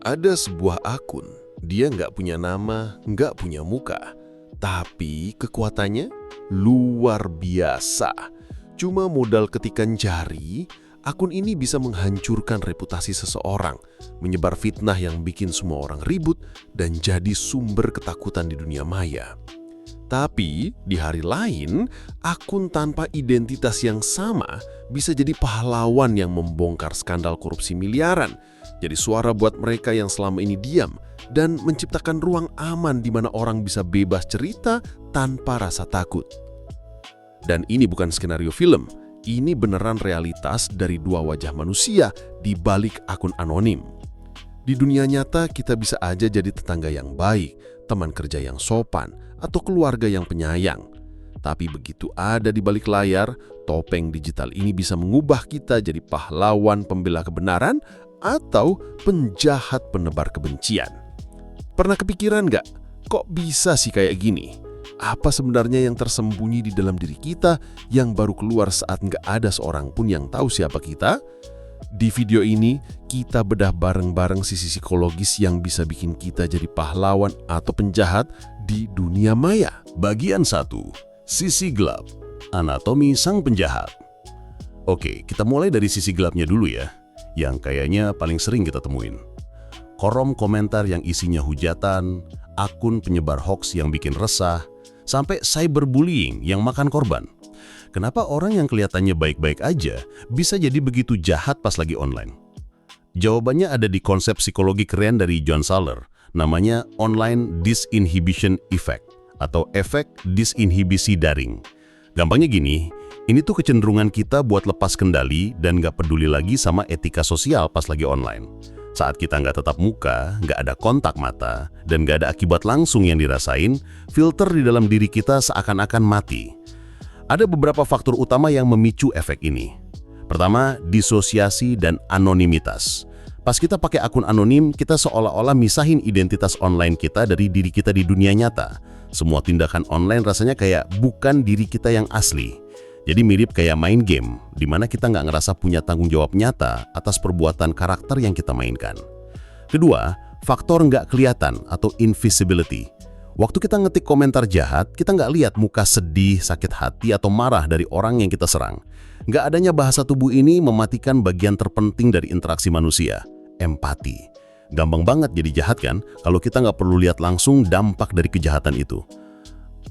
Ada sebuah akun, dia nggak punya nama, nggak punya muka, tapi kekuatannya luar biasa. Cuma modal ketikan jari, akun ini bisa menghancurkan reputasi seseorang, menyebar fitnah yang bikin semua orang ribut, dan jadi sumber ketakutan di dunia maya. Tapi di hari lain, akun tanpa identitas yang sama bisa jadi pahlawan yang membongkar skandal korupsi miliaran, jadi suara buat mereka yang selama ini diam, dan menciptakan ruang aman di mana orang bisa bebas cerita tanpa rasa takut. Dan ini bukan skenario film, ini beneran realitas dari dua wajah manusia di balik akun anonim. Di dunia nyata kita bisa aja jadi tetangga yang baik, teman kerja yang sopan, atau keluarga yang penyayang. Tapi begitu ada di balik layar, topeng digital ini bisa mengubah kita jadi pahlawan pembela kebenaran atau penjahat penebar kebencian. Pernah kepikiran nggak, kok bisa sih kayak gini? Apa sebenarnya yang tersembunyi di dalam diri kita yang baru keluar saat nggak ada seorang pun yang tahu siapa kita? Di video ini, kita bedah bareng-bareng sisi psikologis yang bisa bikin kita jadi pahlawan atau penjahat di dunia maya. Bagian 1. Sisi gelap. Anatomi sang penjahat. Oke, kita mulai dari sisi gelapnya dulu ya, yang kayaknya paling sering kita temuin. Kolom komentar yang isinya hujatan, akun penyebar hoaks yang bikin resah, sampai cyberbullying yang makan korban. Kenapa orang yang kelihatannya baik-baik aja bisa jadi begitu jahat pas lagi online? Jawabannya ada di konsep psikologi keren dari John Saller, namanya Online Disinhibition Effect atau efek disinhibisi daring. Gampangnya gini, ini tuh kecenderungan kita buat lepas kendali dan nggak peduli lagi sama etika sosial pas lagi online. Saat kita nggak tatap muka, nggak ada kontak mata, dan nggak ada akibat langsung yang dirasain, filter di dalam diri kita seakan-akan mati. Ada beberapa faktor utama yang memicu efek ini. Pertama, disosiasi dan anonimitas. Pas kita pakai akun anonim, kita seolah-olah misahin identitas online kita dari diri kita di dunia nyata. Semua tindakan online rasanya kayak bukan diri kita yang asli. Jadi mirip kayak main game, di mana kita nggak ngerasa punya tanggung jawab nyata atas perbuatan karakter yang kita mainkan. Kedua, faktor nggak kelihatan atau invisibility. Waktu kita ngetik komentar jahat, kita nggak lihat muka sedih, sakit hati, atau marah dari orang yang kita serang. Nggak adanya bahasa tubuh ini mematikan bagian terpenting dari interaksi manusia, empati. Gampang banget jadi jahat kan, kalau kita nggak perlu lihat langsung dampak dari kejahatan itu.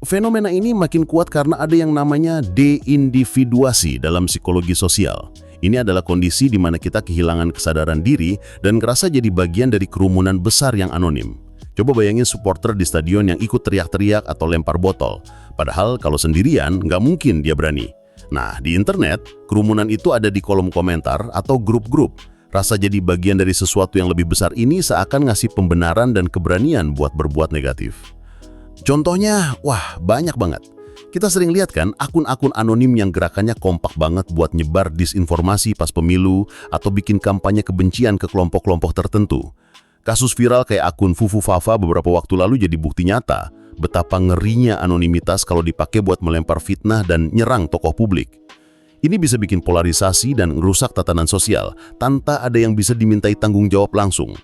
Fenomena ini makin kuat karena ada yang namanya deindividuasi dalam psikologi sosial. Ini adalah kondisi di mana kita kehilangan kesadaran diri dan ngerasa jadi bagian dari kerumunan besar yang anonim. Coba bayangin supporter di stadion yang ikut teriak-teriak atau lempar botol. Padahal kalau sendirian, nggak mungkin dia berani. Nah, di internet, kerumunan itu ada di kolom komentar atau grup-grup. Rasa jadi bagian dari sesuatu yang lebih besar ini seakan ngasih pembenaran dan keberanian buat berbuat negatif. Contohnya, wah banyak banget. Kita sering lihat kan akun-akun anonim yang gerakannya kompak banget buat nyebar disinformasi pas pemilu atau bikin kampanye kebencian ke kelompok-kelompok tertentu. Kasus viral kayak akun Fufu Fafa beberapa waktu lalu jadi bukti nyata betapa ngerinya anonimitas kalau dipakai buat melempar fitnah dan nyerang tokoh publik. Ini bisa bikin polarisasi dan merusak tatanan sosial tanpa ada yang bisa dimintai tanggung jawab langsung.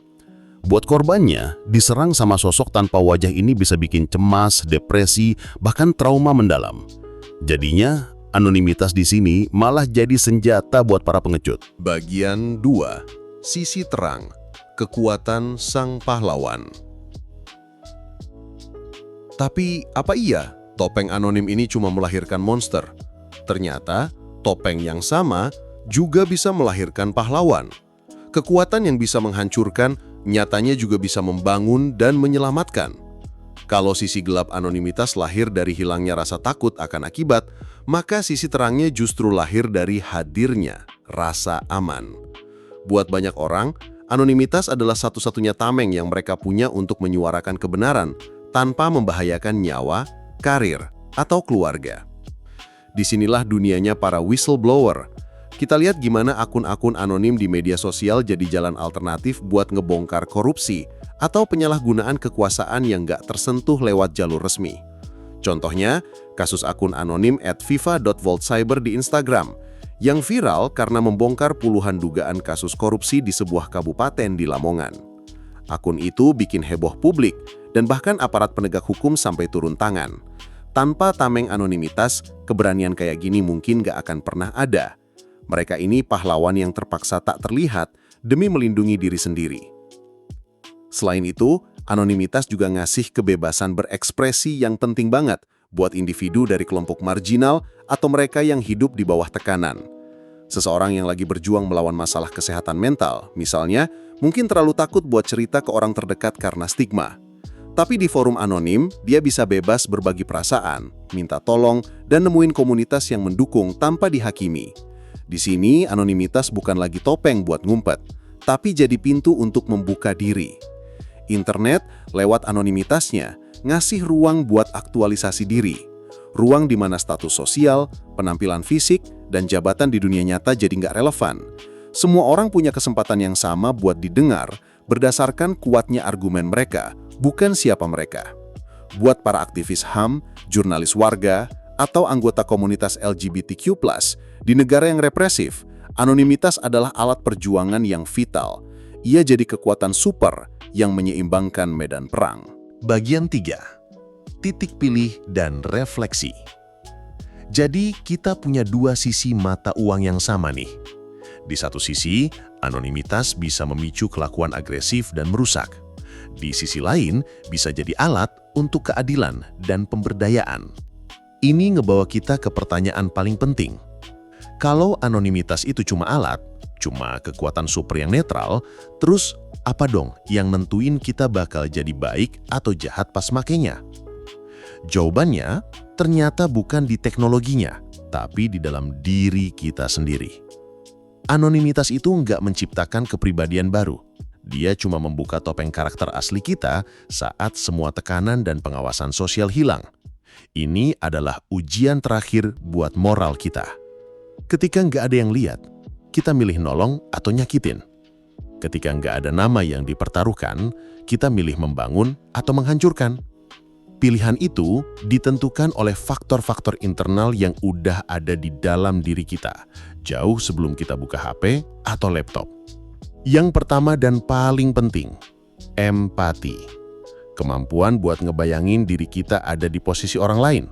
Buat korbannya, diserang sama sosok tanpa wajah ini bisa bikin cemas, depresi, bahkan trauma mendalam. Jadinya, anonimitas di sini malah jadi senjata buat para pengecut. Bagian 2. Sisi terang. Kekuatan sang pahlawan. Tapi apa iya topeng anonim ini cuma melahirkan monster? Ternyata topeng yang sama juga bisa melahirkan pahlawan. Kekuatan yang bisa menghancurkan nyatanya juga bisa membangun dan menyelamatkan. Kalau sisi gelap anonimitas lahir dari hilangnya rasa takut akan akibat, maka sisi terangnya justru lahir dari hadirnya rasa aman. Buat banyak orang, anonimitas adalah satu-satunya tameng yang mereka punya untuk menyuarakan kebenaran tanpa membahayakan nyawa, karir, atau keluarga. Disinilah dunianya para whistleblower. Kita lihat gimana akun-akun anonim di media sosial jadi jalan alternatif buat ngebongkar korupsi atau penyalahgunaan kekuasaan yang nggak tersentuh lewat jalur resmi. Contohnya, kasus akun anonim @fifa.voltcyber di Instagram yang viral karena membongkar puluhan dugaan kasus korupsi di sebuah kabupaten di Lamongan. Akun itu bikin heboh publik, dan bahkan aparat penegak hukum sampai turun tangan. Tanpa tameng anonimitas, keberanian kayak gini mungkin gak akan pernah ada. Mereka ini pahlawan yang terpaksa tak terlihat demi melindungi diri sendiri. Selain itu, anonimitas juga ngasih kebebasan berekspresi yang penting banget buat individu dari kelompok marginal atau mereka yang hidup di bawah tekanan. Seseorang yang lagi berjuang melawan masalah kesehatan mental, misalnya, mungkin terlalu takut buat cerita ke orang terdekat karena stigma. Tapi di forum anonim, dia bisa bebas berbagi perasaan, minta tolong, dan nemuin komunitas yang mendukung tanpa dihakimi. Di sini, anonimitas bukan lagi topeng buat ngumpet, tapi jadi pintu untuk membuka diri. Internet, lewat anonimitasnya, ngasih ruang buat aktualisasi diri. Ruang di mana status sosial, penampilan fisik, dan jabatan di dunia nyata jadi nggak relevan. Semua orang punya kesempatan yang sama buat didengar berdasarkan kuatnya argumen mereka, bukan siapa mereka. Buat para aktivis HAM, jurnalis warga, atau anggota komunitas LGBTQ+, di negara yang represif, anonimitas adalah alat perjuangan yang vital. Ia jadi kekuatan super yang menyeimbangkan medan perang. Bagian 3. Titik pilih dan refleksi. Jadi, kita punya dua sisi mata uang yang sama nih. Di satu sisi, anonimitas bisa memicu kelakuan agresif dan merusak. Di sisi lain, bisa jadi alat untuk keadilan dan pemberdayaan. Ini ngebawa kita ke pertanyaan paling penting. Kalau anonimitas itu cuma alat, cuma kekuatan super yang netral, terus apa dong yang nentuin kita bakal jadi baik atau jahat pas makainya? Jawabannya ternyata bukan di teknologinya, tapi di dalam diri kita sendiri. Anonimitas itu nggak menciptakan kepribadian baru. Dia cuma membuka topeng karakter asli kita saat semua tekanan dan pengawasan sosial hilang. Ini adalah ujian terakhir buat moral kita. Ketika nggak ada yang lihat, kita milih nolong atau nyakitin. Ketika nggak ada nama yang dipertaruhkan, kita milih membangun atau menghancurkan. Pilihan itu ditentukan oleh faktor-faktor internal yang udah ada di dalam diri kita, jauh sebelum kita buka HP atau laptop. Yang pertama dan paling penting, empati. Kemampuan buat ngebayangin diri kita ada di posisi orang lain.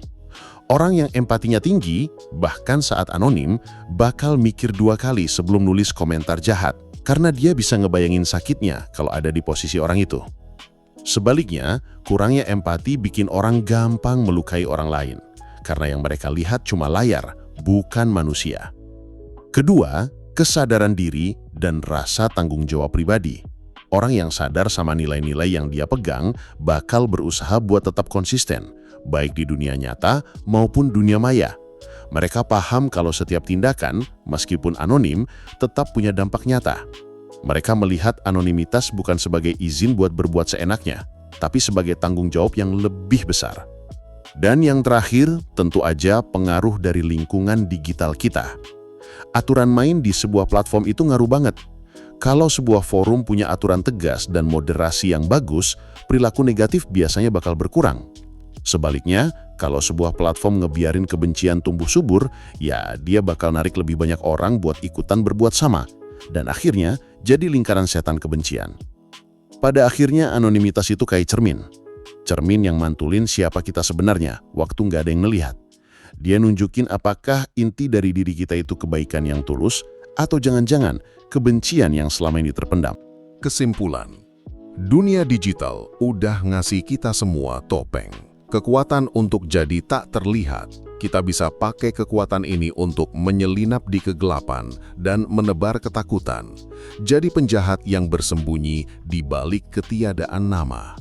Orang yang empatinya tinggi, bahkan saat anonim, bakal mikir 2 kali sebelum nulis komentar jahat, karena dia bisa ngebayangin sakitnya kalau ada di posisi orang itu. Sebaliknya, kurangnya empati bikin orang gampang melukai orang lain, karena yang mereka lihat cuma layar, bukan manusia. Kedua, kesadaran diri dan rasa tanggung jawab pribadi. Orang yang sadar sama nilai-nilai yang dia pegang bakal berusaha buat tetap konsisten, baik di dunia nyata maupun dunia maya. Mereka paham kalau setiap tindakan, meskipun anonim, tetap punya dampak nyata. Mereka melihat anonimitas bukan sebagai izin buat berbuat seenaknya, tapi sebagai tanggung jawab yang lebih besar. Dan yang terakhir, tentu aja pengaruh dari lingkungan digital kita. Aturan main di sebuah platform itu ngaruh banget. Kalau sebuah forum punya aturan tegas dan moderasi yang bagus, perilaku negatif biasanya bakal berkurang. Sebaliknya, kalau sebuah platform ngebiarin kebencian tumbuh subur, ya dia bakal narik lebih banyak orang buat ikutan berbuat sama. Dan akhirnya, jadi lingkaran setan kebencian. Pada akhirnya, anonimitas itu kayak cermin. Cermin yang mantulin siapa kita sebenarnya, waktu nggak ada yang ngelihat. Dia nunjukin apakah inti dari diri kita itu kebaikan yang tulus, atau jangan-jangan kebencian yang selama ini terpendam. Kesimpulan, dunia digital udah ngasih kita semua topeng. Kekuatan untuk jadi tak terlihat. Kita bisa pakai kekuatan ini untuk menyelinap di kegelapan dan menebar ketakutan. Jadi penjahat yang bersembunyi di balik ketiadaan nama.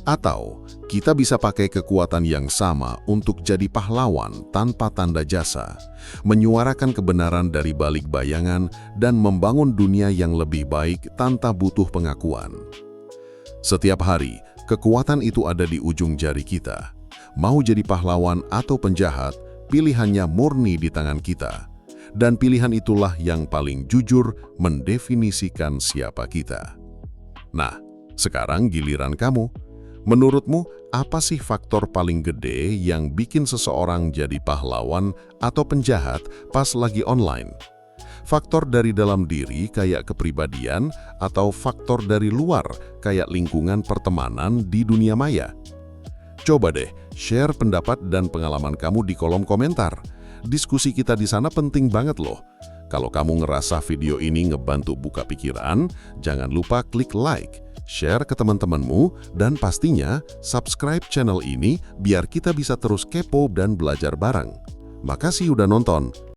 Atau kita bisa pakai kekuatan yang sama untuk jadi pahlawan tanpa tanda jasa, menyuarakan kebenaran dari balik bayangan dan membangun dunia yang lebih baik tanpa butuh pengakuan. Setiap hari, kekuatan itu ada di ujung jari kita. Mau jadi pahlawan atau penjahat, pilihannya murni di tangan kita. Dan pilihan itulah yang paling jujur mendefinisikan siapa kita. Nah, sekarang giliran kamu. Menurutmu, apa sih faktor paling gede yang bikin seseorang jadi pahlawan atau penjahat pas lagi online? Faktor dari dalam diri kayak kepribadian atau faktor dari luar kayak lingkungan pertemanan di dunia maya? Coba deh, share pendapat dan pengalaman kamu di kolom komentar. Diskusi kita di sana penting banget loh. Kalau kamu ngerasa video ini ngebantu buka pikiran, jangan lupa klik like, share ke teman-temanmu, dan pastinya subscribe channel ini biar kita bisa terus kepo dan belajar bareng. Makasih udah nonton.